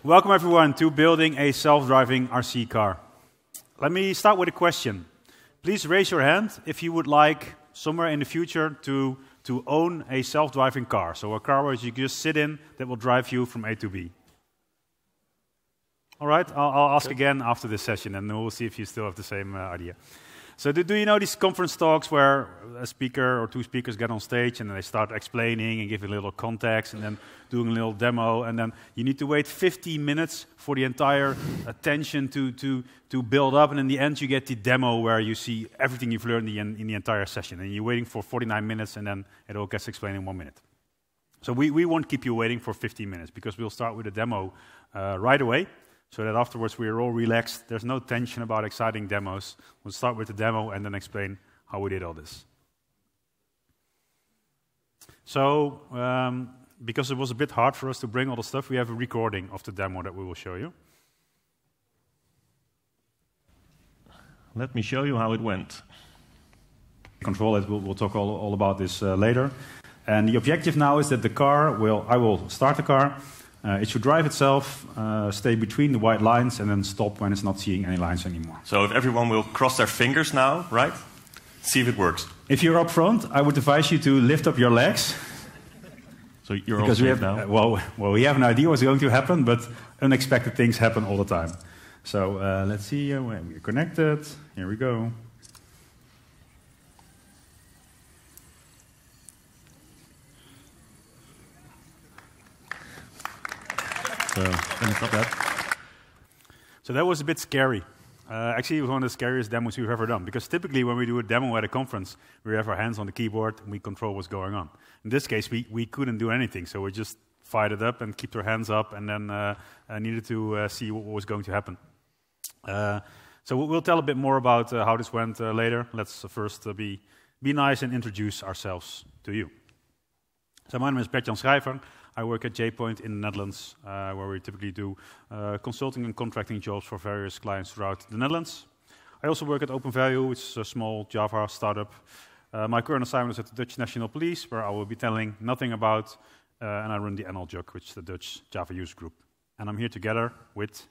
Welcome everyone to building a self-driving RC car. Let me start with a question. Please raise your hand if you would like somewhere in the future to own a self-driving car. So a car where you just sit in that will drive you from A to B. All right, I'll ask again after this session and we'll see if you still have the same idea. So do you know these conference talks where a speaker or two speakers get on stage and then they start explaining and giving a little context and then doing a little demo and then you need to wait 15 minutes for the entire attention to build up and in the end you get the demo where you see everything you've learned in the entire session and you're waiting for 49 minutes and then it all gets explained in 1 minute. So we won't keep you waiting for 15 minutes because we'll start with a demo right away. So that afterwards we are all relaxed. There's no tension about exciting demos. We'll start with the demo and then explain how we did all this. So, because it was a bit hard for us to bring all the stuff, we have a recording of the demo that we will show you. Let me show you how it went. Control it. We'll talk all about this later. And the objective now is that the car I will start the car. It should drive itself, stay between the white lines, and then stop when it's not seeing any lines anymore. So if everyone will cross their fingers now, right? See if it works. If you're up front, I would advise you to lift up your legs. So you're all safe now? Well, we have an idea what's going to happen, but unexpected things happen all the time. So let's see, we're connected. Here we go. So that was a bit scary. Actually, it was one of the scariest demos we've ever done. Because typically when we do a demo at a conference, we have our hands on the keyboard and we control what's going on. In this case, we couldn't do anything. So we just fired it up and kept our hands up and then needed to see what was going to happen. So we'll tell a bit more about how this went later. Let's first be nice and introduce ourselves to you. So my name is Bert Schrijver. I work at J-Point in the Netherlands, where we typically do consulting and contracting jobs for various clients throughout the Netherlands. I also work at OpenValue, which is a small Java startup. My current assignment is at the Dutch National Police, where I will be telling nothing about, and I run the NLJUG, which is the Dutch Java user group. And I'm here together with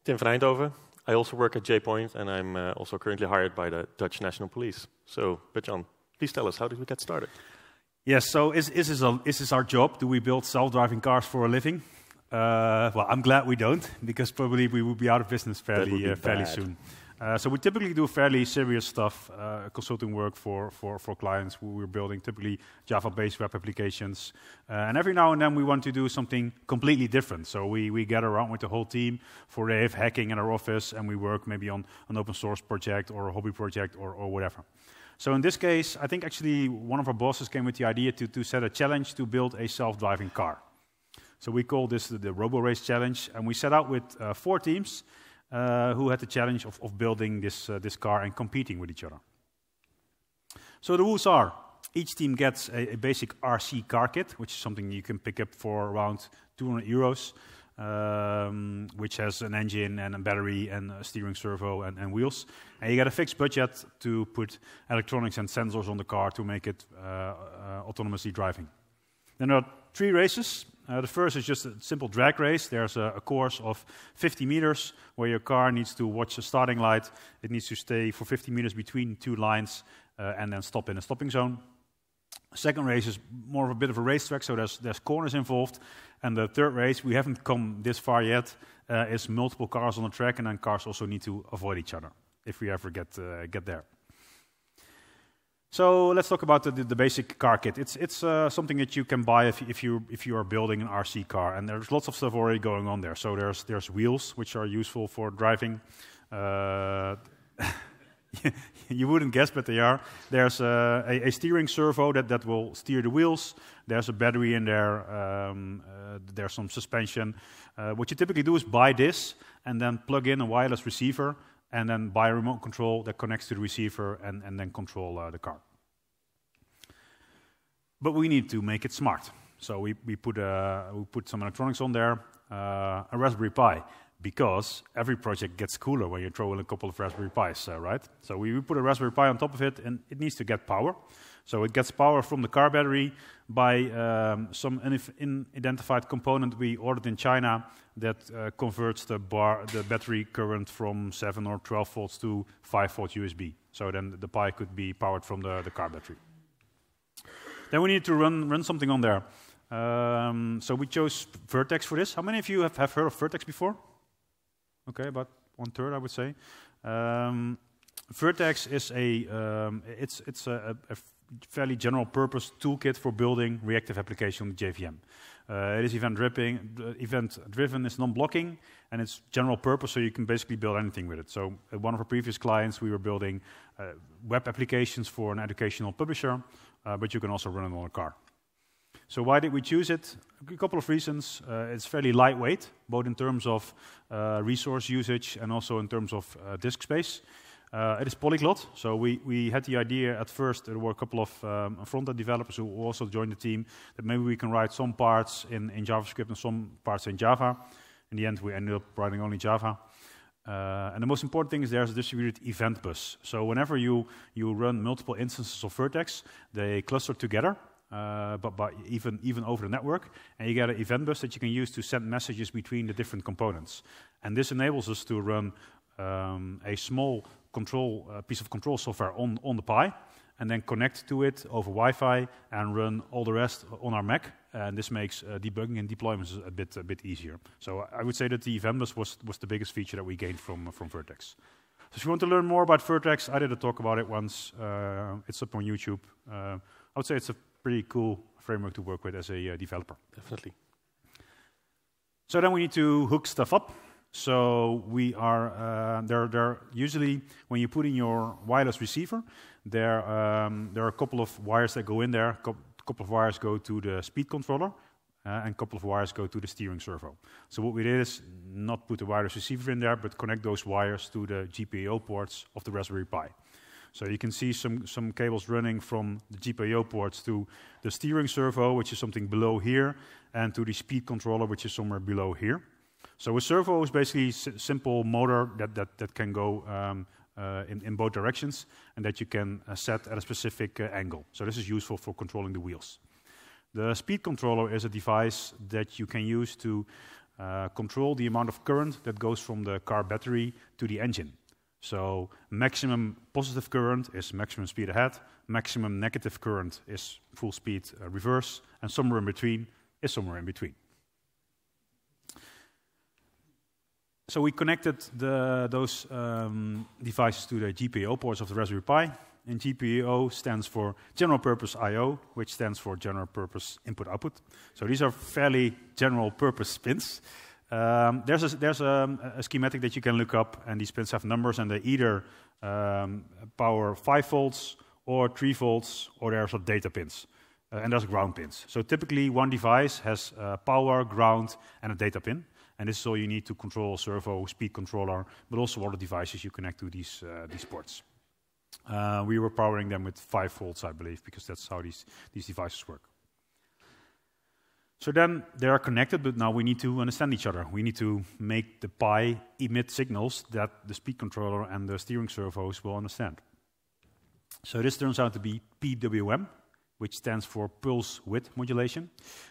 Tim van Eijndhoven. I also work at J-Point, and I'm also currently hired by the Dutch National Police. So, Bert-Jan, please tell us, how did we get started? Yes, so is this our job? Do we build self-driving cars for a living? Well, I'm glad we don't, because probably we would be out of business fairly soon. So we typically do fairly serious stuff, consulting work for clients. We're building typically Java-based web applications. And every now and then we want to do something completely different. So we gather around with the whole team for a hacking in our office, and we work maybe on an open source project or a hobby project or whatever. So in this case, I think actually one of our bosses came with the idea to set a challenge to build a self-driving car. So we call this the Robo-Race Challenge, and we set out with 4 teams who had the challenge of building this car and competing with each other. So the rules are, each team gets a basic RC car kit, which is something you can pick up for around €200, which has an engine and a battery and a steering servo and wheels. And you get a fixed budget to put electronics and sensors on the car to make it autonomously driving. Then there are 3 races. The first is just a simple drag race. There's a course of 50 meters where your car needs to watch a starting light. It needs to stay for 50 meters between 2 lines and then stop in a stopping zone. Second race is more of a bit of a racetrack, so there's corners involved. And the third race, we haven't come this far yet, is multiple cars on the track, and then cars also need to avoid each other if we ever get there. So let's talk about the basic car kit. It's something that you can buy if you are building an RC car, and there's lots of stuff already going on there. So there's wheels which are useful for driving. You wouldn't guess, but they are. There's a steering servo that will steer the wheels. There's a battery in there. There's some suspension. What you typically do is buy this and then plug in a wireless receiver and then buy a remote control that connects to the receiver and then control the car. But we need to make it smart. So we put some electronics on there, a Raspberry Pi. because every project gets cooler when you throw in a couple of Raspberry Pis, right? So we put a Raspberry Pi on top of it, and it needs to get power. So it gets power from the car battery by some unidentified component we ordered in China that converts the battery current from 7 or 12 volts to 5 volt USB. So then the Pi could be powered from the car battery. Then we need to run something on there. So we chose Vertex for this. How many of you have heard of Vertex before? Okay, about 1/3, I would say. Vertex is it's a fairly general purpose toolkit for building reactive application on the JVM. It is event-driven, it's non-blocking, and it's general purpose, so you can basically build anything with it. So at one of our previous clients, we were building web applications for an educational publisher, but you can also run it on a car. So why did we choose it? A couple of reasons. It's fairly lightweight, both in terms of resource usage and also in terms of disk space. It is polyglot, so we had the idea at first, there were a couple of front-end developers who also joined the team, that maybe we can write some parts in JavaScript and some parts in Java. In the end, we ended up writing only Java. And the most important thing is there's a distributed event bus. So whenever you run multiple instances of Vertex, they cluster together, but even over the network, and you get an event bus that you can use to send messages between the different components. And this enables us to run a small piece of control software on the Pi, and then connect to it over Wi-Fi and run all the rest on our Mac. And this makes debugging and deployments a bit easier. So I would say that the event bus was the biggest feature that we gained from Vertex. So if you want to learn more about Vertex, I did a talk about it once. It's up on YouTube. I would say it's a pretty cool framework to work with as a developer. Definitely. So then we need to hook stuff up. So we are there usually when you put in your wireless receiver, there are a couple of wires that go in there. A couple of wires go to the speed controller, and a couple of wires go to the steering servo. So what we did is not put the wireless receiver in there, but connect those wires to the GPIO ports of the Raspberry Pi. So you can see some cables running from the GPIO ports to the steering servo, which is something below here, and to the speed controller, which is somewhere below here. So a servo is basically a simple motor that can go in both directions, and that you can set at a specific angle. So this is useful for controlling the wheels. The speed controller is a device that you can use to control the amount of current that goes from the car battery to the engine. So maximum positive current is maximum speed ahead, maximum negative current is full speed reverse, and somewhere in between is somewhere in between. So we connected those devices to the GPIO ports of the Raspberry Pi, and GPIO stands for General Purpose I/O, which stands for General Purpose Input/Output. So these are fairly general purpose pins. There's a schematic that you can look up, and these pins have numbers, and they either power 5 volts or 3 volts, or there's a data pins, and there's ground pins. So typically one device has power, ground, and a data pin. And this is all you need to control a servo, speed controller, but also other devices you connect to these ports. We were powering them with 5 volts, I believe, because that's how these devices work. So then they are connected, but now we need to understand each other. We need to make the Pi emit signals that the speed controller and the steering servos will understand. So this turns out to be PWM, which stands for Pulse Width Modulation.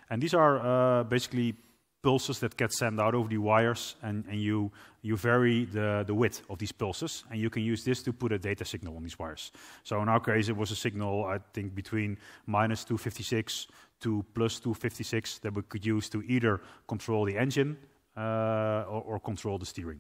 And these are basically pulses that get sent out over the wires, and you vary the width of these pulses, and you can use this to put a data signal on these wires. So in our case, it was a signal, I think, between minus 256 to plus 256 that we could use to either control the engine or control the steering.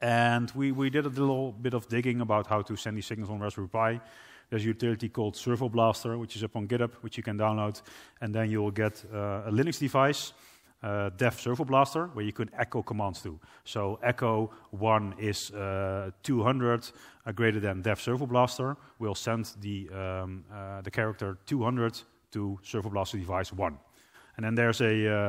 And we did a little bit of digging about how to send these signals on Raspberry Pi. There's a utility called Servo Blaster, which is up on GitHub, which you can download, and then you'll get a Linux device, Dev Servo Blaster, where you could echo commands to. So echo 1 is 200 greater than Dev Servo Blaster. We'll send the character 200 to Servo Blaster device 1. And then there's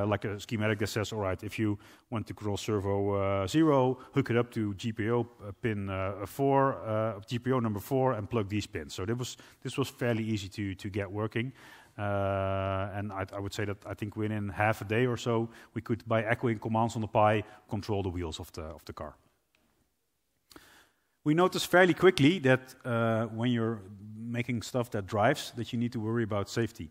like a schematic that says, all right, if you want to control servo 0, hook it up to GPIO pin 4, GPIO number 4, and plug these pins. So this was fairly easy to get working. And I would say that I think within half a day or so, we could, by echoing commands on the Pi, control the wheels of the car. We noticed fairly quickly that when you're making stuff that drives, that you need to worry about safety.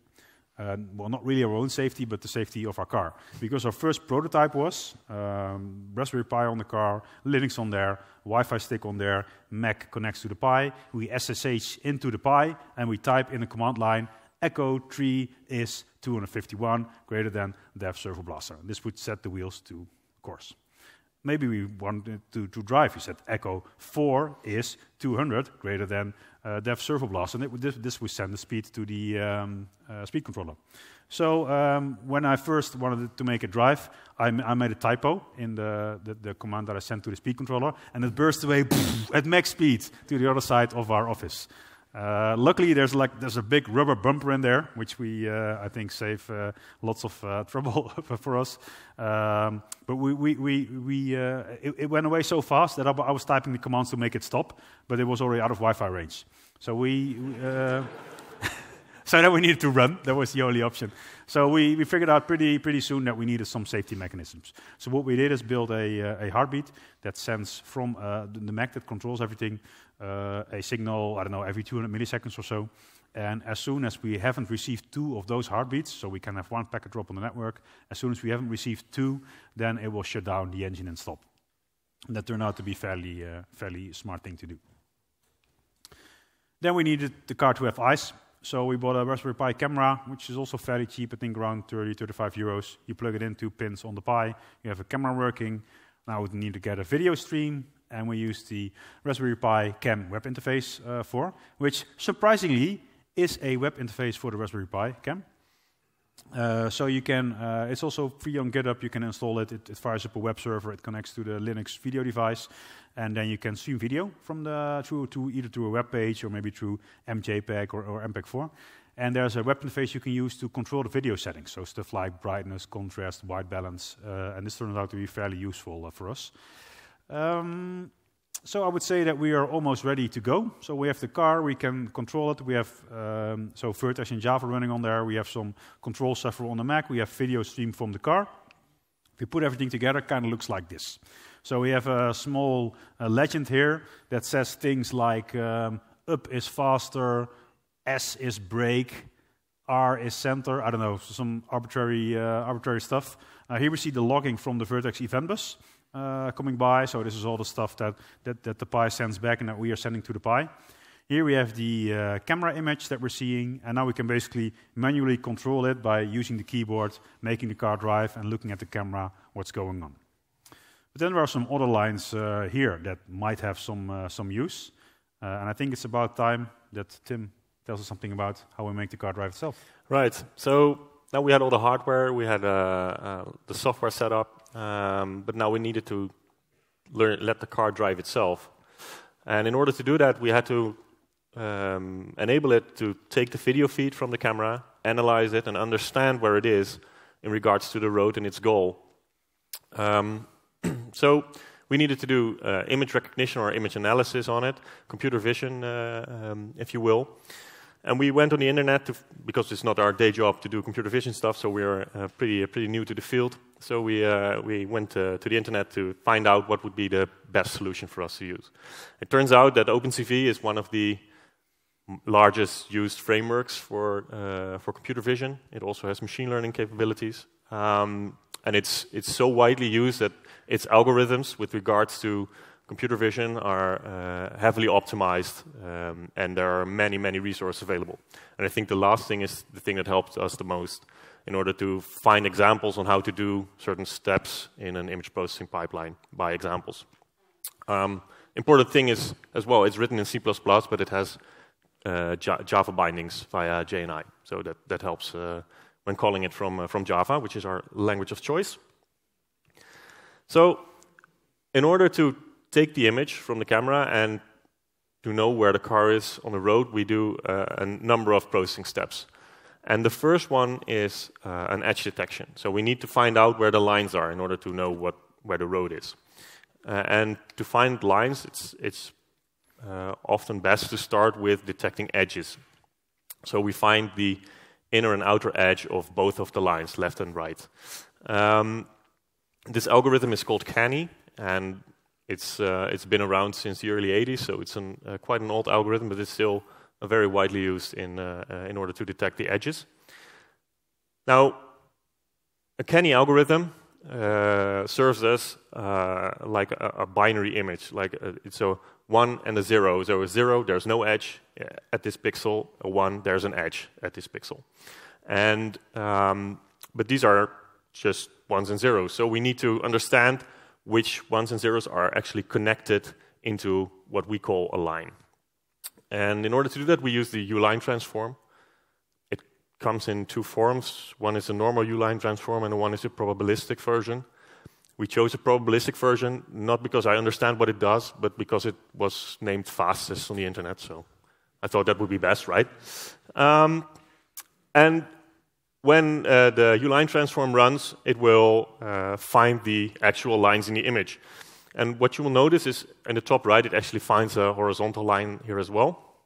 Well, not really our own safety, but the safety of our car. Because our first prototype was Raspberry Pi on the car, Linux on there, Wi-Fi stick on there, Mac connects to the Pi, we SSH into the Pi, and we type in the command line, echo 3 is 251, greater than dev servo blaster. This would set the wheels to course. Maybe we wanted to drive. We said echo 4 is 200, greater than dev servo blaster. And this would send the speed to the speed controller. So when I first wanted to make a drive, I made a typo in the command that I sent to the speed controller, and it burst away at max speed to the other side of our office. Luckily, there's a big rubber bumper in there, which we I think save lots of trouble for us. But it went away so fast that I was typing the commands to make it stop, but it was already out of Wi-Fi range. So so then we needed to run. That was the only option. So we figured out pretty soon that we needed some safety mechanisms. So what we did is build a heartbeat that sends from the Mac that controls everything a signal, I don't know, every 200 milliseconds or so. And as soon as we haven't received 2 of those heartbeats, so we can have 1 packet drop on the network, as soon as we haven't received 2, then it will shut down the engine and stop. And that turned out to be fairly smart thing to do. Then we needed the car to have eyes. So we bought a Raspberry Pi camera, which is also fairly cheap, I think around 30, 35 euros. You plug it in 2 pins on the Pi, you have a camera working. Now we need to get a video stream, and we use the Raspberry Pi Cam web interface for, which surprisingly is a web interface for the Raspberry Pi Cam. So you can, it's also free on GitHub, you can install it, it fires up a web server, it connects to the Linux video device, and then you can stream video from either through a web page or maybe through MJPEG or MPEG-4. And there's a web interface you can use to control the video settings, so stuff like brightness, contrast, white balance, and this turns out to be fairly useful for us. So I would say that we are almost ready to go. So we have the car, we can control it. We have so Vertex and Java running on there. We have some control software on the Mac. We have video stream from the car. If we put everything together, it kind of looks like this. So we have a small legend here that says things like up is faster, S is brake, R is center. I don't know, some arbitrary stuff. Here we see the logging from the Vertex event bus. Coming by, so this is all the stuff that the Pi sends back and that we are sending to the Pi. Here we have the camera image that we're seeing, and now we can basically manually control it by using the keyboard, making the car drive, and looking at the camera, what's going on. But then there are some other lines here that might have some use, and I think it's about time that Tim tells us something about how we make the car drive itself. Right, so now we had all the hardware, we had the software set up, but now we needed to let the car drive itself. And in order to do that, we had to enable it to take the video feed from the camera, analyze it, and understand where it is in regards to the road and its goal. So we needed to do image recognition or image analysis on it, computer vision, if you will. And we went on the internet, because it's not our day job to do computer vision stuff, so we're pretty new to the field. So we went to the internet to find out what would be the best solution for us to use. It turns out that OpenCV is one of the largest used frameworks for computer vision. It also has machine learning capabilities. And it's so widely used that its algorithms with regards to computer vision are heavily optimized, and there are many resources available. And I think the last thing is the thing that helped us the most in order to find examples on how to do certain steps in an image processing pipeline by examples. Important thing is, as well, it's written in C++, but it has Java bindings via JNI. So that helps when calling it from Java, which is our language of choice. So in order to take the image from the camera and to know where the car is on the road, we do a number of processing steps. And the first one is an edge detection. So we need to find out where the lines are in order to know where the road is. And to find lines, it's often best to start with detecting edges. So we find the inner and outer edge of both of the lines, left and right. This algorithm is called Canny, and it's been around since the early 80s, so it's quite an old algorithm, but it's still very widely used in order to detect the edges. Now, a Canny algorithm serves as like a binary image, like it's a 1 and a 0. So a 0, there's no edge at this pixel. A 1, there's an edge at this pixel. And but these are just 1s and 0s. So we need to understand which 1s and 0s are actually connected into what we call a line. And in order to do that, we use the U-line transform. It comes in two forms. One is a normal U-line transform, and one is a probabilistic version. We chose a probabilistic version, not because I understand what it does, but because it was named fastest on the internet, so I thought that would be best, right? And when the U-line transform runs, it will find the actual lines in the image. And what you will notice is, in the top right, it actually finds a horizontal line here as well.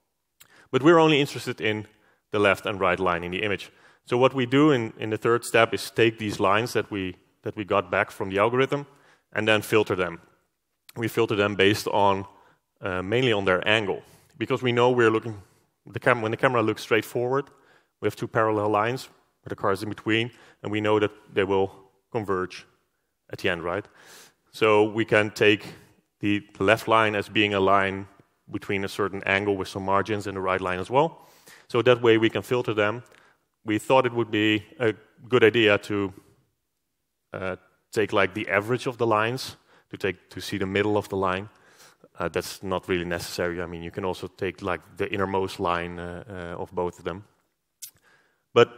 But we're only interested in the left and right line in the image. So what we do in the third step is take these lines that we got back from the algorithm and then filter them. We filter them based on mainly on their angle, because we know we're looking when the camera looks straight forward, we have two parallel lines where the car is in between, and we know that they will converge at the end, right? So we can take the left line as being a line between a certain angle with some margins, and the right line as well. So that way we can filter them. We thought it would be a good idea to take like the average of the lines, to see the middle of the line. That's not really necessary. I mean, you can also take like the innermost line of both of them. But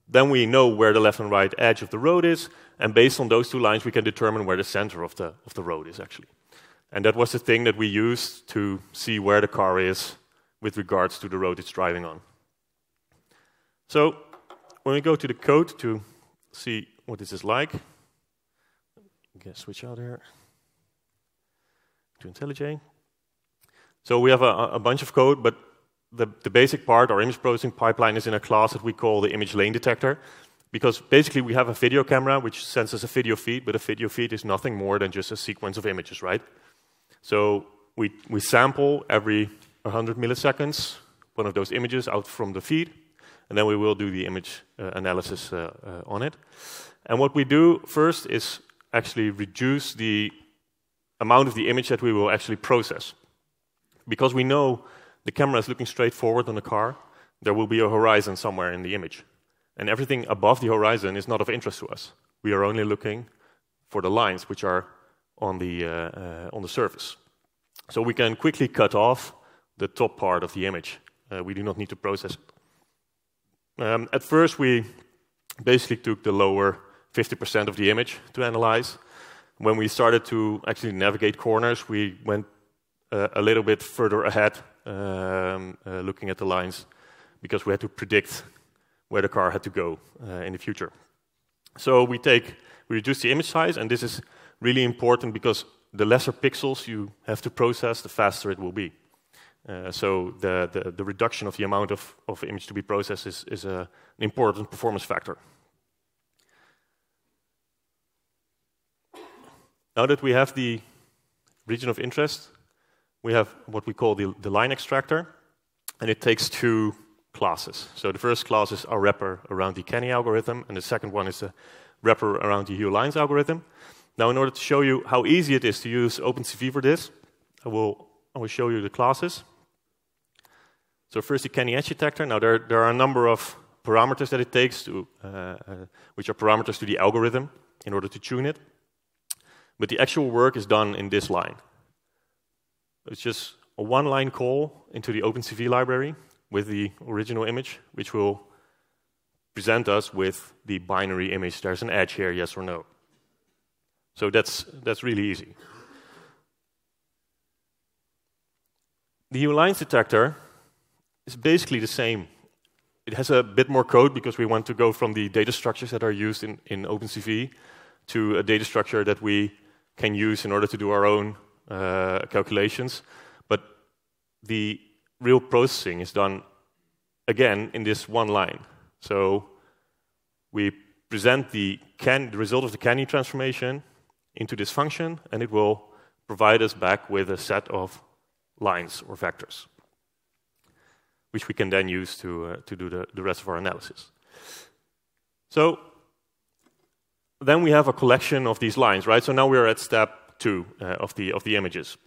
then we know where the left and right edge of the road is, and based on those two lines, we can determine where the center of the road is actually. And that was the thing that we used to see where the car is with regards to the road it's driving on. So when we go to the code to see what this is like, switch out here to IntelliJ. So we have a bunch of code, but the basic part, our image processing pipeline, is in a class that we call the image lane detector, because basically we have a video camera which sends us a video feed, but a video feed is nothing more than just a sequence of images, right? So we sample every 100 milliseconds one of those images out from the feed, and then we will do the image analysis on it. And what we do first is actually reduce the amount of the image that we will actually process. Because we know the camera is looking straight forward on the car, there will be a horizon somewhere in the image. And everything above the horizon is not of interest to us. We are only looking for the lines which are on the surface. So we can quickly cut off the top part of the image. We do not need to process it. At first, we basically took the lower 50% of the image to analyze. When we started to actually navigate corners, we went a little bit further ahead, looking at the lines, because we had to predict where the car had to go in the future. So we reduce the image size, and this is really important because the lesser pixels you have to process, the faster it will be. So the reduction of the amount of image to be processed is an important performance factor. Now that we have the region of interest, we have what we call the line extractor, and it takes two classes. So the first class is our wrapper around the Canny algorithm, and the second one is a wrapper around the U-lines algorithm. Now, in order to show you how easy it is to use OpenCV for this, I will show you the classes. So first, the Canny edge detector. Now, there are a number of parameters that it takes to, which are parameters to the algorithm in order to tune it. But the actual work is done in this line. It's just a one-line call into the OpenCV library with the original image, which will present us with the binary image. There's an edge here, yes or no. So that's really easy. The U-lines detector is basically the same it has a bit more code because we want to go from the data structures that are used in OpenCV to a data structure that we can use in order to do our own calculations. But the real processing is done, again, in this one line. So we present the result of the Canny transformation into this function, and it will provide us back with a set of lines or vectors, which we can then use to do the rest of our analysis. So then we have a collection of these lines, right? So now we are at step 2 of the images.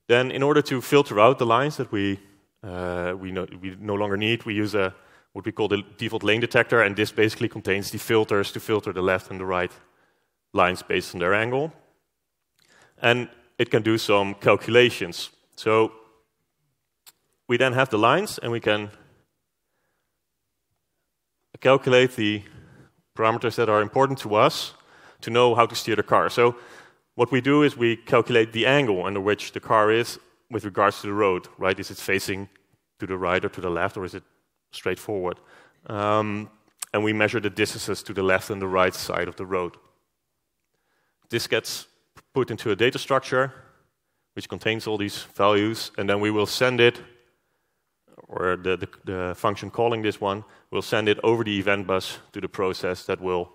Then, in order to filter out the lines that we no longer need, we use what we call the default lane detector, and this basically contains the filters to filter the left and the right lines based on their angle. And it can do some calculations. So we then have the lines, and we can calculate the parameters that are important to us to know how to steer the car. So what we do is we calculate the angle under which the car is with regards to the road, right? Is it facing to the right or to the left, or is it straight forward? And we measure the distances to the left and the right side of the road. This gets put into a data structure which contains all these values, and then we will send it, or the function calling this one will send it over the event bus to the process that will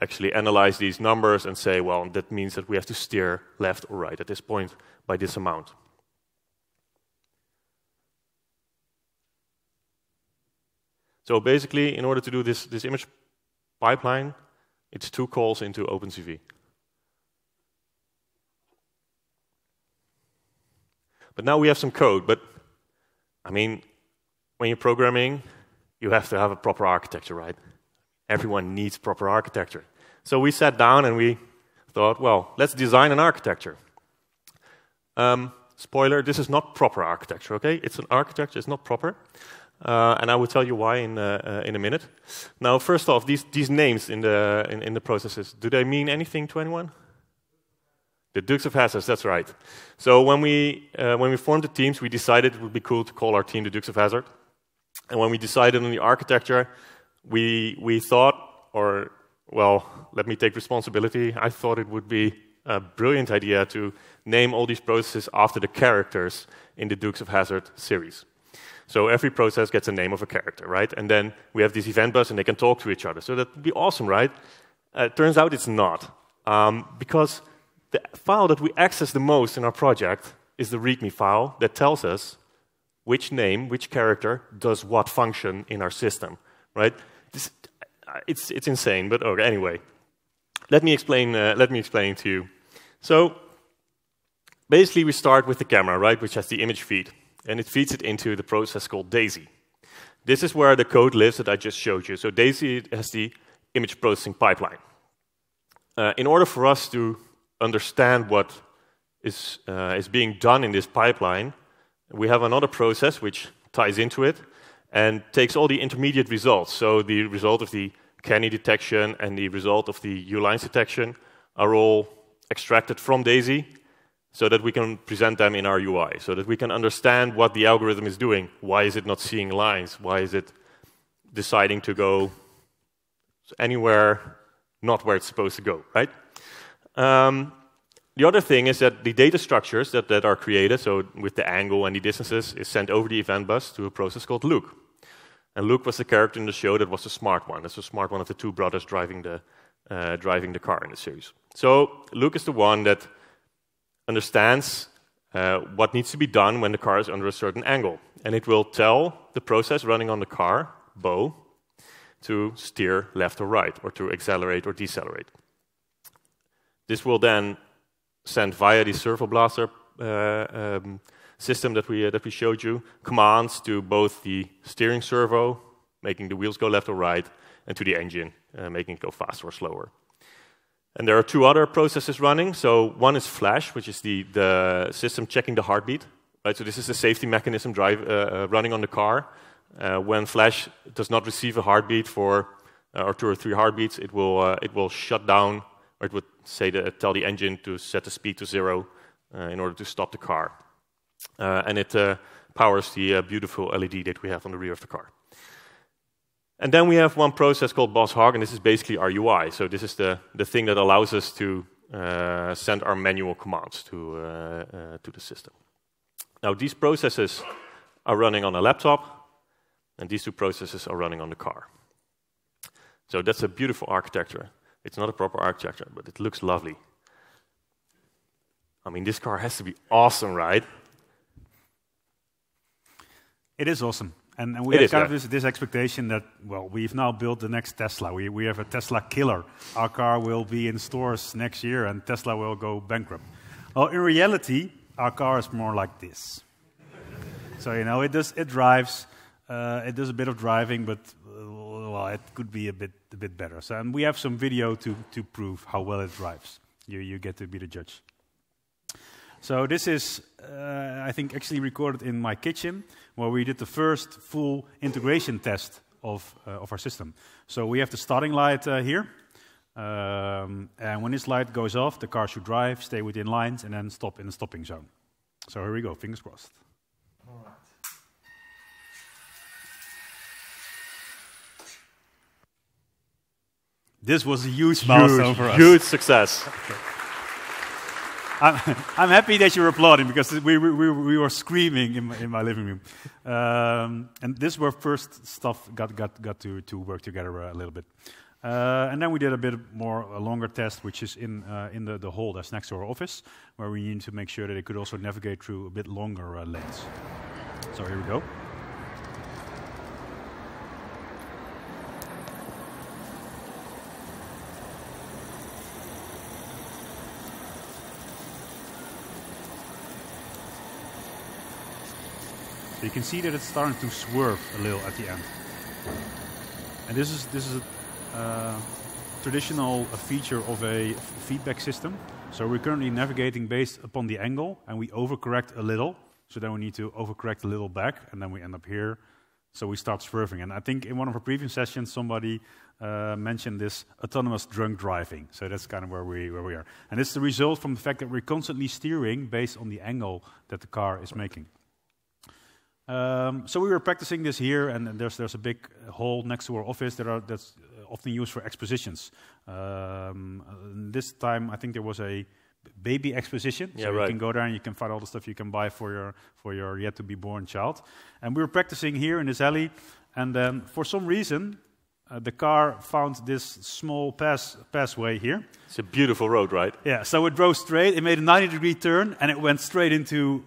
actually analyze these numbers and say, well, that means that we have to steer left or right at this point by this amount. So basically, in order to do this image pipeline, it's 2 calls into OpenCV. But now we have some code, but I mean, when you're programming, you have to have a proper architecture, right? Everyone needs proper architecture. So we sat down and we thought, well, let's design an architecture. Spoiler, this is not proper architecture, okay? It's an architecture, it's not proper. And I will tell you why in a minute. Now, first off, these names in the processes, do they mean anything to anyone? The Dukes of Hazzard, that's right. So when we formed the teams, we decided it would be cool to call our team the Dukes of Hazzard. And when we decided on the architecture, we thought, or, well, let me take responsibility. I thought it would be a brilliant idea to name all these processes after the characters in the Dukes of Hazzard series. So every process gets a name of a character, right? And then we have this event bus, and they can talk to each other. So that would be awesome, right? Turns out it's not. Because the file that we access the most in our project is the README file that tells us which name, which character does what function in our system, right? It's insane, but okay, anyway. Let me explain it to you. So basically we start with the camera, right, which has the image feed, and it feeds it into the process called Daisy. This is where the code lives that I just showed you. So Daisy has the image processing pipeline. In order for us to understand what is being done in this pipeline, we have another process which ties into it and takes all the intermediate results. So the result of the Canny detection and the result of the U-lines detection are all extracted from Daisy so that we can present them in our UI, so that we can understand what the algorithm is doing. Why is it not seeing lines? Why is it deciding to go anywhere, not where it's supposed to go, right? The other thing is that the data structures that are created, so with the angle and the distances, is sent over the event bus to a process called Luke. And Luke was the character in the show that was the smart one. That's the smart one of the 2 brothers driving the car in the series. So Luke is the one that understands what needs to be done when the car is under a certain angle. And it will tell the process running on the car, Bo, to steer left or right, or to accelerate or decelerate. This will then send via the servo blaster system that we showed you commands to both the steering servo, making the wheels go left or right, and to the engine, making it go faster or slower. And there are 2 other processes running. So one is Flash, which is the system checking the heartbeat. Right. So this is the safety mechanism running on the car. When Flash does not receive a heartbeat for or 2 or 3 heartbeats, it will shut down, or it would tell the engine to set the speed to 0 in order to stop the car. And it powers the beautiful LED that we have on the rear of the car. And then we have one process called Boss Hog, and this is basically our UI. So this is the thing that allows us to send our manual commands to the system. Now these processes are running on a laptop, and these two processes are running on the car. So that's a beautiful architecture. It's not a proper architecture, but it looks lovely. I mean, this car has to be awesome, right? It is awesome. And we have kind of this expectation that, well, we've now built the next Tesla. We have a Tesla killer. Our car will be in stores next year and Tesla will go bankrupt. Well, in reality, our car is more like this. So, you know, it drives, it does a bit of driving, but, well, it could be a bit better. So, and we have some video to prove how well it drives. You get to be the judge. So this is, I think, actually recorded in my kitchen, where we did the first full integration test of our system. So we have the starting light here, and when this light goes off, the car should drive, stay within lines, and then stop in the stopping zone. So here we go, fingers crossed. All right. This was a huge milestone for us. Huge success. Okay. I'm happy that you're applauding because we were screaming in my living room, and this where first stuff got to work together a little bit, and then we did a bit more a longer test, which is in the hall that's next to our office, where we need to make sure that it could also navigate through a bit longer lanes. So here we go. You can see that it's starting to swerve a little at the end. And this is a traditional feature of a feedback system. So we're currently navigating based upon the angle, and we overcorrect a little. So then we need to overcorrect a little back, and then we end up here. So we start swerving. And I think in one of our previous sessions, somebody mentioned this autonomous drunk driving. So that's kind of where we are. And it's the result from the fact that we're constantly steering based on the angle that the car is making. So we were practicing this here, and there's a big hall next to our office that's often used for expositions. This time, I think there was a baby exposition, so you can go there and you can find all the stuff you can buy for your yet to be born child. And we were practicing here in this alley, and then for some reason, the car found this small passway here. It's a beautiful road, right? Yeah, so it drove straight, it made a 90-degree turn, and it went straight into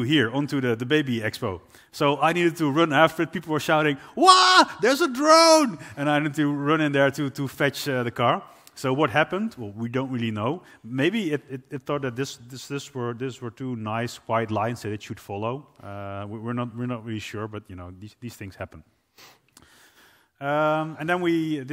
here, onto the baby expo. So I needed to run after it. People were shouting, "Wow, there's a drone!" And I needed to run in there to fetch the car. So what happened? Well, we don't really know. Maybe it thought that these were two nice white lines that it should follow. We're not really sure, but you know these things happen. And then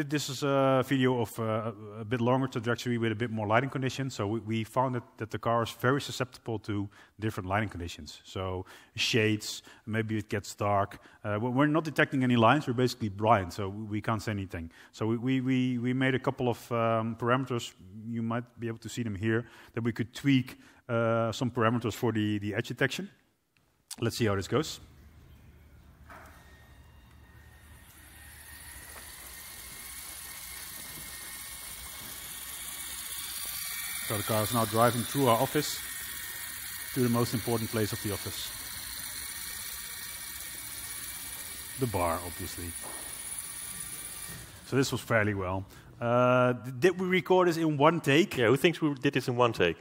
this is a video of a bit longer trajectory with a bit more lighting conditions. So we found that the car is very susceptible to different lighting conditions. So shades, maybe it gets dark. We're not detecting any lines, we're basically blind, so we can't say anything. So we made a couple of parameters, you might be able to see them here, that we could tweak some parameters for the edge detection. Let's see how this goes. So the car is now driving through our office to the most important place of the office. The bar, obviously. So this was fairly well. Did we record this in one take? Yeah, who thinks we did this in one take?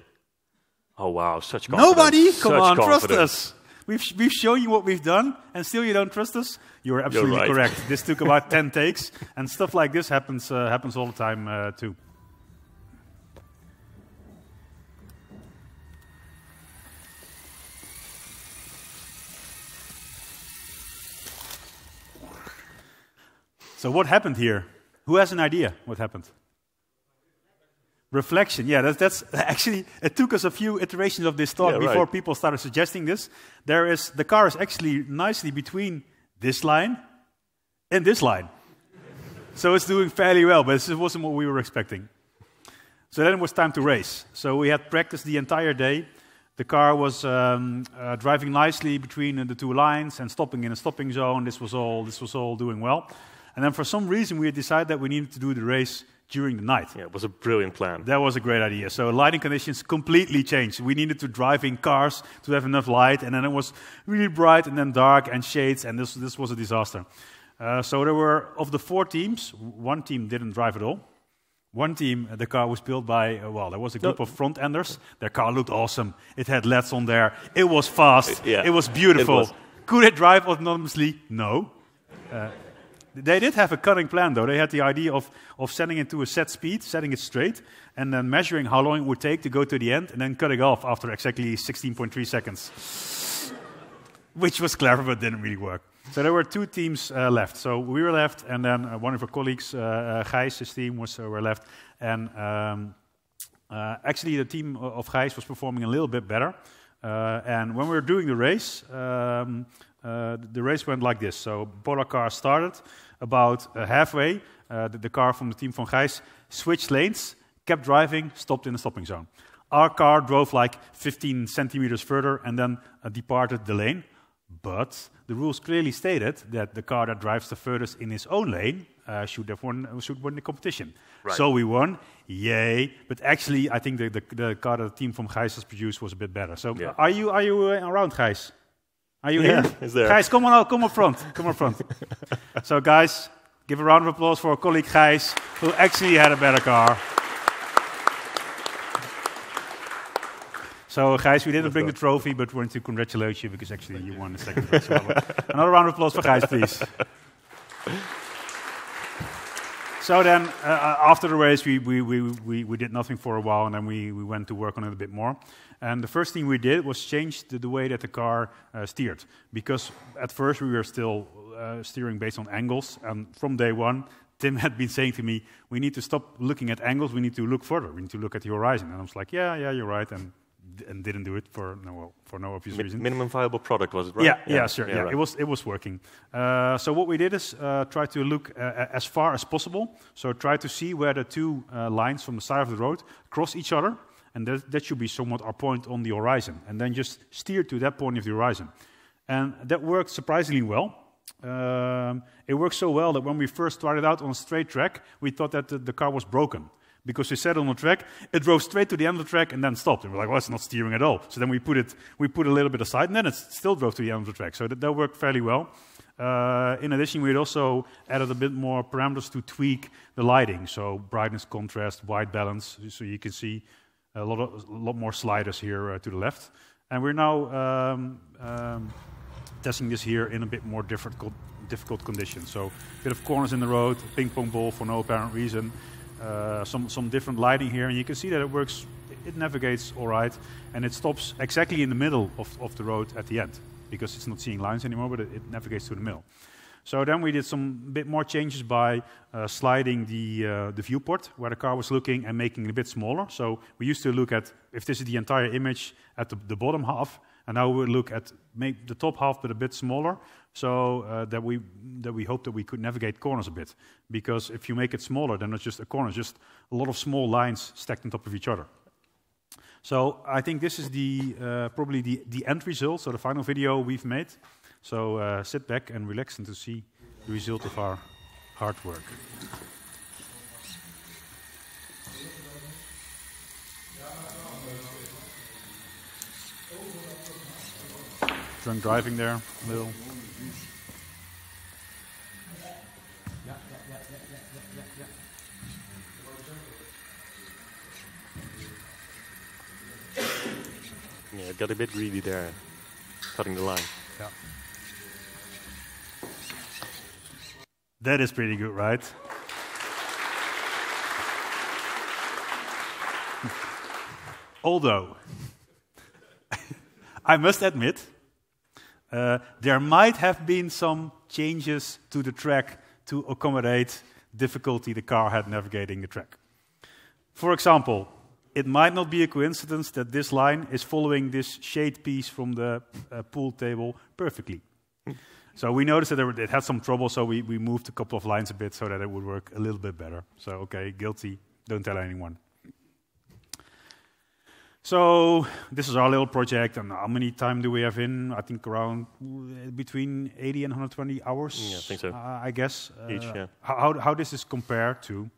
Oh wow, such confidence. Nobody? Come on, confidence. trust us. We've shown you what we've done, and still you don't trust us? You're absolutely correct. This took about 10 takes, and stuff like this happens all the time too. So what happened here? Who has an idea what happened? Reflection, yeah, that's actually, it took us a few iterations of this talk before people started suggesting this. The car is actually nicely between this line and this line. So it's doing fairly well, but this wasn't what we were expecting. So then it was time to race. So we had practiced the entire day. The car was driving nicely between the two lines and stopping in a stopping zone. This was all doing well. And then for some reason we had decided that we needed to do the race during the night. Yeah, it was a brilliant plan. That was a great idea. So lighting conditions completely changed. We needed to drive in cars to have enough light, and then it was really bright and then dark and shades, and this was a disaster. So there were, of the 4 teams, 1 team didn't drive at all. 1 team, the car was built by, there was a group of front-enders. Their car looked awesome. It had LEDs on there. It was fast. It was beautiful. Could it drive autonomously? No. They did have a cunning plan, though. They had the idea of setting it to a set speed, setting it straight, and then measuring how long it would take to go to the end, and then cutting off after exactly 16.3 seconds. Which was clever, but didn't really work. So there were 2 teams left. So we were left, and then one of our colleagues, Gijs, his team, were left. And actually, the team of Gijs was performing a little bit better. And when we were doing the race went like this. So Polar car started about halfway. The car from the team from Gijs switched lanes, kept driving, stopped in the stopping zone. Our car drove like 15 centimeters further and then departed the lane. But the rules clearly stated that the car that drives the furthest in his own lane should win the competition. Right. So we won, yay! But actually, I think the car that the team from Gijs has produced was a bit better. So, are you around, Gijs? Are you here? Is there? Gijs, come up front. Come up front. So, guys, give a round of applause for our colleague Gijs, who actually had a better car. So, Gijs, we didn't bring the trophy, but we want to congratulate you because actually you won the second race. Another round of applause for Gijs, please. So then, after the race, we did nothing for a while, and then we went to work on it a bit more. And the first thing we did was change the way that the car steered. Because at first we were still steering based on angles, and from day one, Tim had been saying to me, we need to stop looking at angles, we need to look further, we need to look at the horizon. And I was like, yeah, you're right, and didn't do it for no obvious reason. Minimum viable product, was it, right? Yeah, sure. Yeah, right. It was working. So what we did is try to look as far as possible. So try to see where the 2 lines from the side of the road cross each other, and that should be somewhat our point on the horizon. And then just steer to that point of the horizon. And that worked surprisingly well. It worked so well that when we first started out on a straight track, we thought that the car was broken. Because we sat on the track, it drove straight to the end of the track and then stopped. And we're like, well, it's not steering at all. So then we put a little bit aside, and then it still drove to the end of the track. So that worked fairly well. In addition, we had also added a bit more parameters to tweak the lighting. So brightness, contrast, white balance. So you can see a lot more sliders here to the left. And we're now testing this here in a bit more difficult conditions. So a bit of corners in the road, ping pong ball for no apparent reason. Some different lighting here, and you can see that it works. It navigates all right, and it stops exactly in the middle of the road at the end, because it's not seeing lines anymore, but it navigates to the middle. So then we did some bit more changes by sliding the viewport where the car was looking and making it a bit smaller. So we used to look at, if this is the entire image, at the bottom half, and now we look at make the top half but a bit smaller, so that we hope that we could navigate corners a bit. Because if you make it smaller, then it's just a corner, just a lot of small lines stacked on top of each other. So I think this is probably the end result, so the final video we've made. So sit back and relax and to see the result of our hard work. Drunk driving there, a little. Yeah, it got a bit greedy there, cutting the line. Yeah. That is pretty good, right? Although, I must admit, there might have been some changes to the track to accommodate difficulty the car had navigating the track. For example, it might not be a coincidence that this line is following this shade piece from the pool table perfectly. So we noticed that it had some trouble, so we moved a couple of lines a bit so that it would work a little bit better. So, okay, guilty, don't tell anyone. So this is our little project, and how many time do we have in? I think around between 80 and 120 hours. Yeah, I think so. I guess. Each, yeah. How does this compare to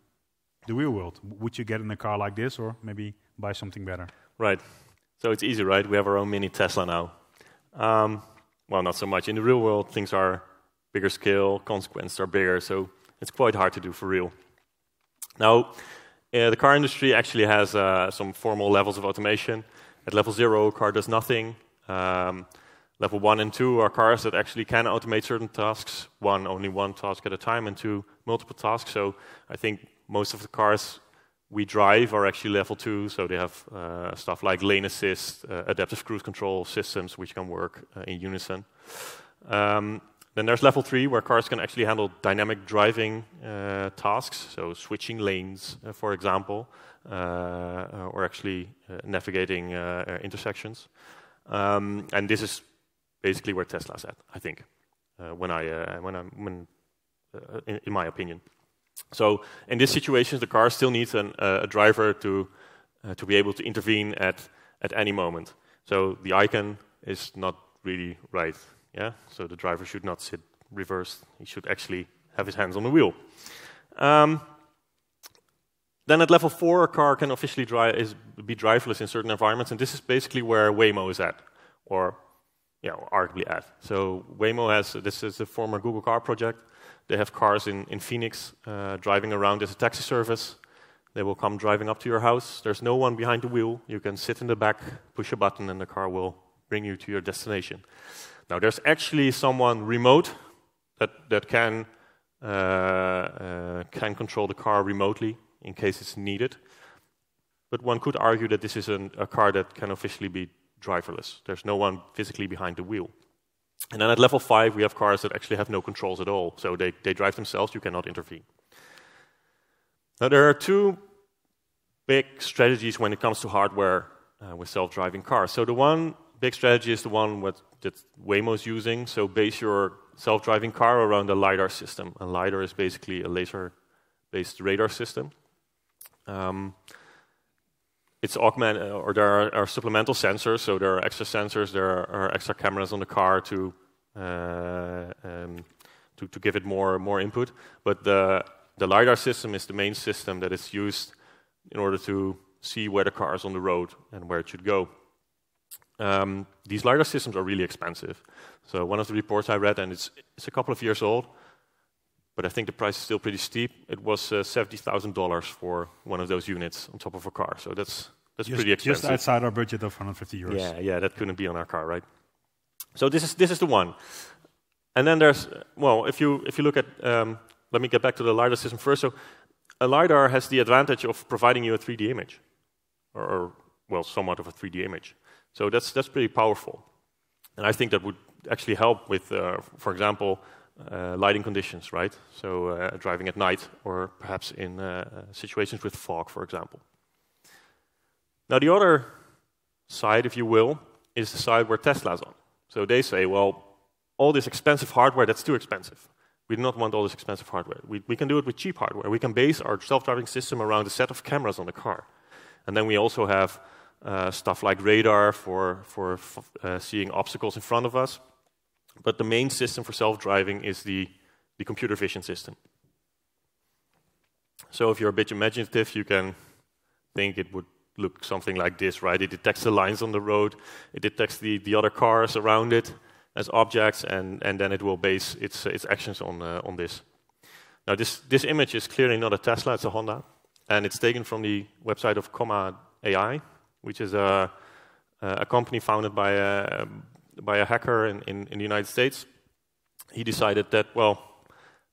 the real world? Would you get in a car like this, or maybe buy something better? Right. So it's easy, right? We have our own mini Tesla now. Well, not so much. In the real world, things are bigger scale, consequences are bigger, so it's quite hard to do for real. Now, the car industry actually has some formal levels of automation. At level 0, a car does nothing. Level 1 and 2 are cars that actually can automate certain tasks. Only one task at a time, and 2, multiple tasks. So I think most of the cars we drive are actually level 2, so they have stuff like lane assist, adaptive cruise control systems, which can work in unison. Then there's level 3, where cars can actually handle dynamic driving tasks, so switching lanes, for example, or actually navigating intersections. And this is basically where Tesla's at, I think, in my opinion. So in this situation, the car still needs a driver to be able to intervene at any moment. So the icon is not really right. Yeah, so the driver should not sit reversed. He should actually have his hands on the wheel. Then at level 4, a car can officially be driverless in certain environments, and this is basically where Waymo is at, or arguably at. So Waymo this is a former Google car project. They have cars in Phoenix driving around as a taxi service. They will come driving up to your house. There's no one behind the wheel. You can sit in the back, push a button, and the car will bring you to your destination. Now, there's actually someone remote that can control the car remotely in case it's needed. But one could argue that this is a car that can officially be driverless. There's no one physically behind the wheel. And then at level 5, we have cars that actually have no controls at all. So they drive themselves, you cannot intervene. Now, there are 2 big strategies when it comes to hardware with self-driving cars. So the one big strategy is the one that Waymo is using. So base your self-driving car around a LiDAR system. And LiDAR is basically a laser-based radar system. It's augmented, or there are supplemental sensors. So there are extra sensors, there are extra cameras on the car to give it more input. But the LiDAR system is the main system that is used in order to see where the car is on the road and where it should go. These LiDAR systems are really expensive. So one of the reports I read, and it's a couple of years old, but I think the price is still pretty steep. It was $70,000 for one of those units on top of a car. So that's pretty expensive. Just outside our budget of 150 euros. Yeah, that couldn't be on our car, right? So this is the one. And then there's, well, if you look at, let me get back to the LiDAR system first. So a LiDAR has the advantage of providing you a 3D image, or somewhat of a 3D image. So that's pretty powerful. And I think that would actually help with, for example, lighting conditions, right? So driving at night, or perhaps in situations with fog, for example. Now the other side, if you will, is the side where Tesla's on. So they say, well, all this expensive hardware, that's too expensive. We do not want all this expensive hardware. We can do it with cheap hardware. We can base our self-driving system around a set of cameras on the car. And then we also have stuff like radar for seeing obstacles in front of us. But the main system for self-driving is the computer vision system. So if you're a bit imaginative, you can think it would look something like this, right? It detects the lines on the road, it detects the other cars around it as objects, and then it will base its actions on this. Now this image is clearly not a Tesla, it's a Honda, and it's taken from the website of Comma AI, which is a company founded by a hacker in the United States. He decided that, well,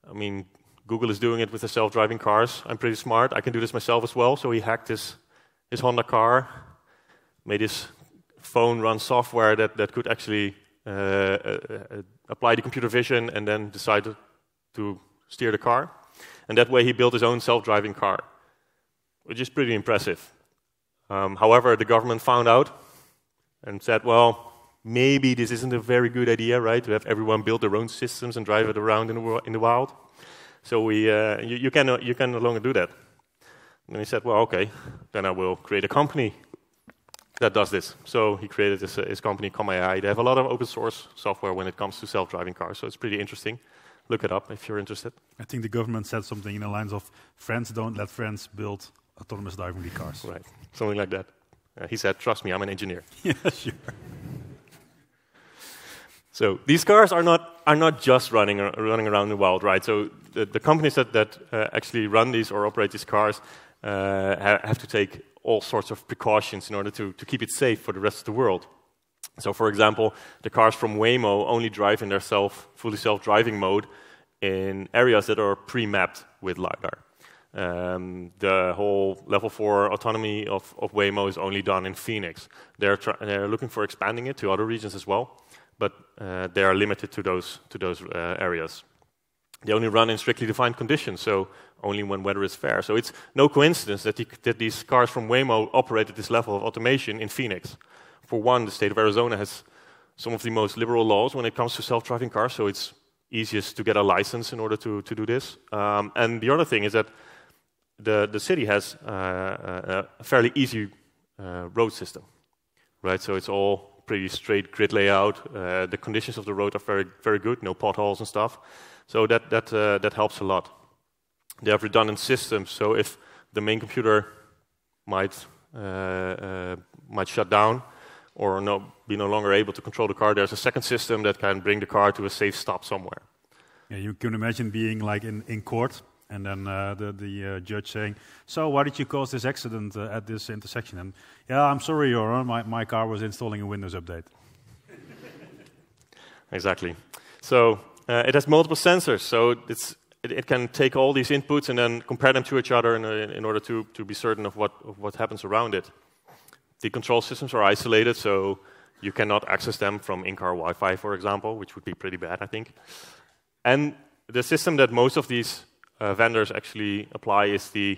I mean, Google is doing it with the self-driving cars. I'm pretty smart, I can do this myself as well. So he hacked his Honda car, made his phone run software that could actually apply the computer vision and then decided to steer the car. And that way he built his own self-driving car, which is pretty impressive. However, the government found out and said, well, maybe this isn't a very good idea, right? To have everyone build their own systems and drive it around in the wild. So you can no longer do that. And he said, well, okay, then I will create a company that does this. So he created his company, AI. They have a lot of open source software when it comes to self-driving cars, so it's pretty interesting. Look it up if you're interested. I think the government said something in the lines of, friends don't let friends build autonomous driving cars. Right, something like that. He said, trust me, I'm an engineer. Yeah, sure. So these cars are not just running around the wild, right? So the companies that actually run these or operate these cars have to take all sorts of precautions in order to keep it safe for the rest of the world. So, for example, the cars from Waymo only drive in their fully self-driving mode in areas that are pre-mapped with LiDAR. The whole level 4 autonomy of Waymo is only done in Phoenix. They're looking for expanding it to other regions as well, but they are limited to those areas. They only run in strictly defined conditions, so only when weather is fair. So it's no coincidence that these cars from Waymo operate at this level of automation in Phoenix. For one, the state of Arizona has some of the most liberal laws when it comes to self-driving cars, so it's easiest to get a license in order to do this. And the other thing is that the city has a fairly easy road system, right? So it's all pretty straight grid layout. The conditions of the road are very, very good, no potholes and stuff. So that helps a lot. They have redundant systems, so if the main computer might shut down or be no longer able to control the car, there's a second system that can bring the car to a safe stop somewhere. Yeah, you can imagine being like in court, and then the judge saying, "So, why did you cause this accident at this intersection?" And yeah, I'm sorry, Your Honor, my car was installing a Windows update. Exactly. So it has multiple sensors, so it can take all these inputs and then compare them to each other in order to be certain of what happens around it. The control systems are isolated, so you cannot access them from in-car Wi-Fi, for example, which would be pretty bad, I think. And the system that most of these vendors actually apply is the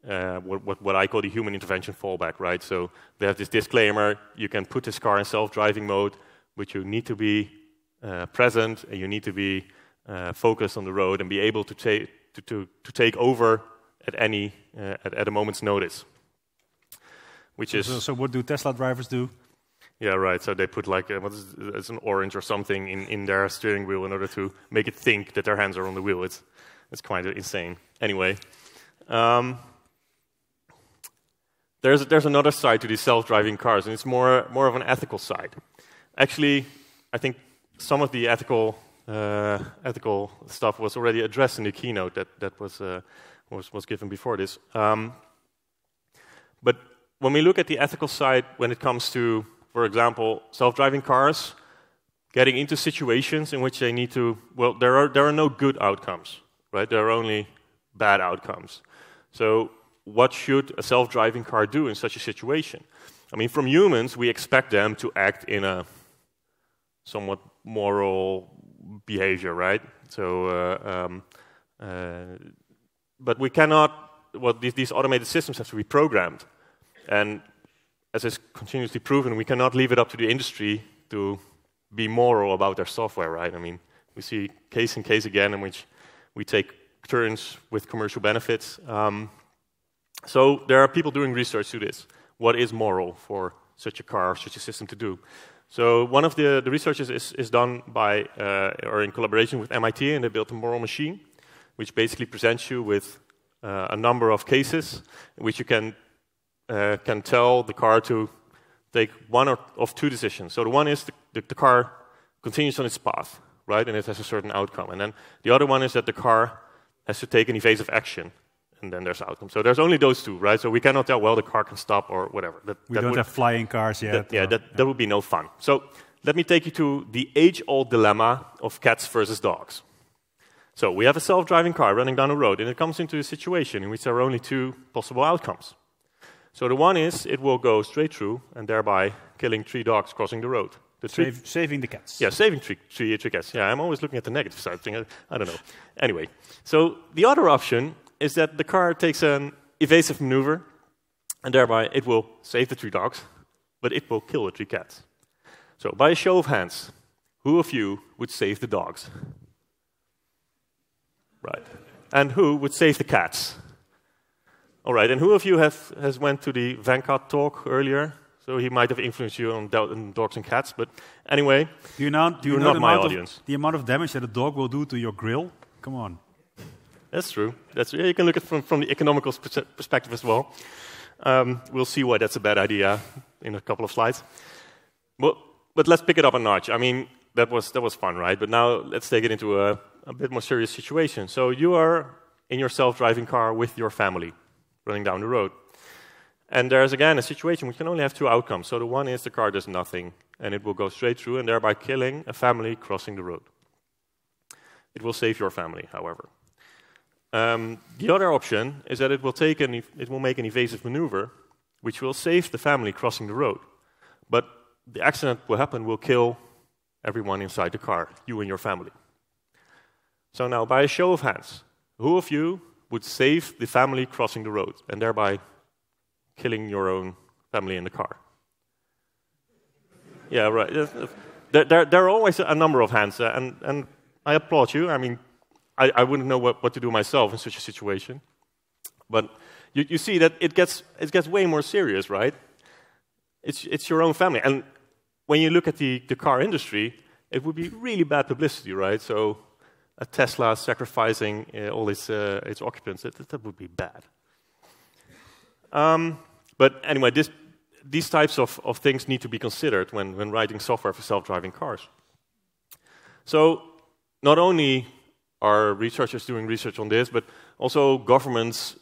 what I call the human intervention fallback, right? So they have this disclaimer: you can put this car in self-driving mode, but you need to be present and you need to be focused on the road and be able to take over at a moment's notice. So what do Tesla drivers do? Yeah, right. So they put like it's an orange or something in their steering wheel in order to make it think that their hands are on the wheel. It's quite insane. Anyway, there's another side to these self-driving cars, and it's more of an ethical side. Actually, I think some of the ethical stuff was already addressed in the keynote that was given before this. But when we look at the ethical side, when it comes to, for example, self-driving cars, getting into situations in which they need to, well, there are no good outcomes, right? There are only bad outcomes. So what should a self-driving car do in such a situation? I mean, from humans, we expect them to act in a somewhat moral behavior, right? So, but we cannot, well, these automated systems have to be programmed. And as is continuously proven, we cannot leave it up to the industry to be moral about their software, right? I mean, we see case and case again in which we take turns with commercial benefits. So there are people doing research to this. What is moral for such a car, such a system to do? So one of the research is done by, or in collaboration with MIT, and they built a moral machine, which basically presents you with a number of cases in which you can tell the car to take one of two decisions. So the one is the car continues on its path, right, and it has a certain outcome. And then the other one is that the car has to take an evasive action, and then there's outcome. So there's only those two, right? So we cannot tell, well, the car can stop or whatever. We don't have flying cars yet. That would be no fun. So let me take you to the age-old dilemma of cats versus dogs. So we have a self-driving car running down a road, and it comes into a situation in which there are only two possible outcomes. So the one is it will go straight through and thereby killing 3 dogs crossing the road. Saving the cats. Yeah, saving three cats. Yeah, I'm always looking at the negative side of things. I don't know. Anyway, so the other option is that the car takes an evasive maneuver and thereby it will save the 3 dogs, but it will kill the 3 cats. So by a show of hands, who of you would save the dogs? Right. And who would save the cats? All right, and who of you has went to the Venkat talk earlier? So he might have influenced you on dogs and cats, but anyway, do you know you're not my audience. The amount of damage that a dog will do to your grill? Come on. That's true. Yeah, you can look at it from the economical perspective as well. We'll see why that's a bad idea in a couple of slides. But let's pick it up a notch. I mean, that was fun, right? But now let's take it into a bit more serious situation. So you are in your self-driving car with your family, running down the road. And there's, again, a situation which can only have two outcomes. So the one is the car does nothing, and it will go straight through, and thereby killing a family crossing the road. It will save your family, however. The other option is that it will make an evasive maneuver, which will save the family crossing the road. But the accident will kill everyone inside the car, you and your family. So now, by a show of hands, who of you would save the family crossing the road, and thereby killing your own family in the car? Yeah, right. There are always a number of hands, and I applaud you. I mean, I wouldn't know what to do myself in such a situation. But you see that it gets way more serious, right? It's your own family. And when you look at the car industry, it would be really bad publicity, right? So a Tesla sacrificing all its occupants, that would be bad. But anyway, these types of things need to be considered when writing software for self-driving cars. So not only are researchers doing research on this, but also governments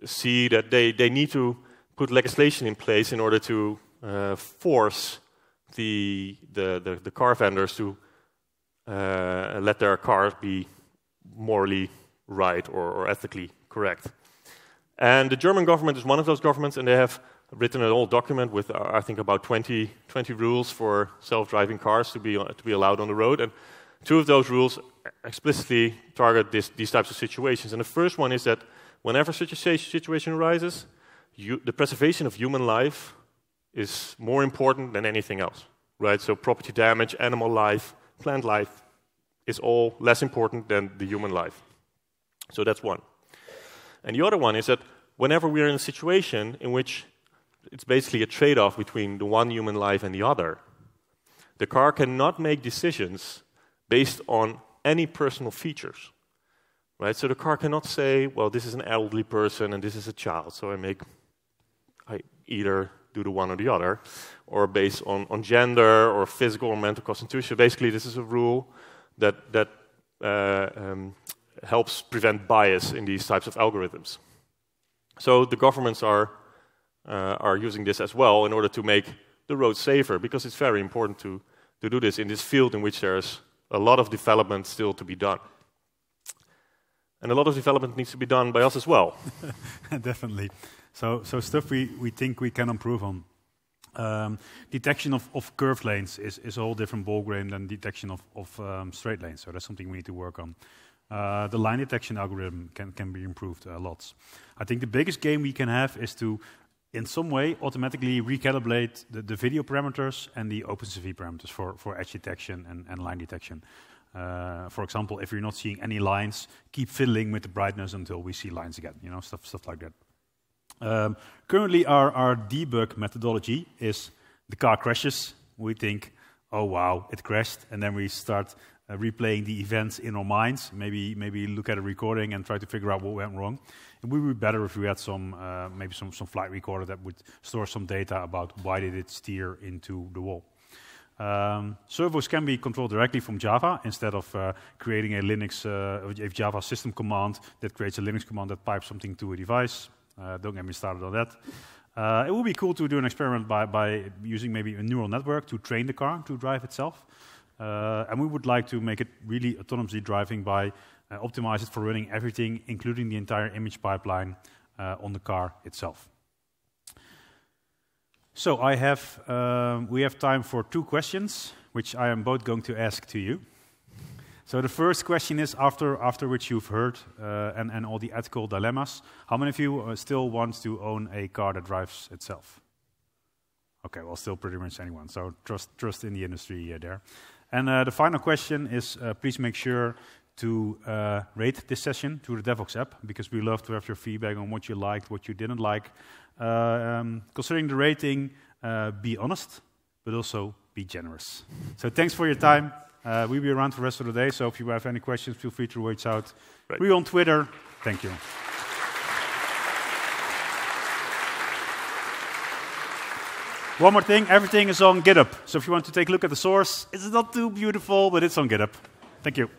see that they need to put legislation in place in order to force the car vendors to let their cars be morally right or ethically correct. And the German government is one of those governments, and they have written an old document with, I think, about 20 rules for self-driving cars to be allowed on the road. And two of those rules explicitly target these types of situations. And the first one is that whenever such a situation arises, the preservation of human life is more important than anything else, right? So property damage, animal life, plant life is all less important than the human life. So that's one. And the other one is that whenever we're in a situation in which it's basically a trade-off between the one human life and the other, the car cannot make decisions based on any personal features, right? So the car cannot say, well, this is an elderly person and this is a child, so I either do the one or the other, or based on gender or physical or mental constitution. Basically, this is a rule that helps prevent bias in these types of algorithms. So the governments are using this as well in order to make the road safer, because it's very important to do this in this field in which there's a lot of development still to be done. And a lot of development needs to be done by us as well. Definitely. So stuff we think we can improve on. Detection of curved lanes is a whole different ballgame than detection of straight lanes. So that's something we need to work on. The line detection algorithm can be improved a lot. I think the biggest game we can have is to, in some way, automatically recalibrate the video parameters and the OpenCV parameters for edge detection and line detection. For example, if you're not seeing any lines, keep fiddling with the brightness until we see lines again. You know, stuff like that. Currently, our debug methodology is the car crashes. We think, oh wow, it crashed, and then we start replaying the events in our minds. Maybe look at a recording and try to figure out what went wrong. It would be better if we had maybe some flight recorder that would store some data about why did it steer into the wall. Servos can be controlled directly from Java instead of creating a Linux, a Java system command that creates a Linux command that pipes something to a device. Don't get me started on that. It would be cool to do an experiment by using maybe a neural network to train the car to drive itself. And we would like to make it really autonomously driving by optimize it for running everything, including the entire image pipeline on the car itself. So we have time for 2 questions, which I am both going to ask to you. So the first question is, after which you've heard and all the ethical dilemmas, how many of you still want to own a car that drives itself? Okay, well, still pretty much anyone. So trust in the industry there. And the final question is, please make sure to rate this session to the Devox app, because we love to have your feedback on what you liked, what you didn't like. Considering the rating, be honest, but also be generous. So thanks for your time. We'll be around for the rest of the day, so if you have any questions, feel free to reach out. Right. We're on Twitter. Thank you. One more thing, everything is on GitHub. So if you want to take a look at the source, it's not too beautiful, but it's on GitHub. Thank you.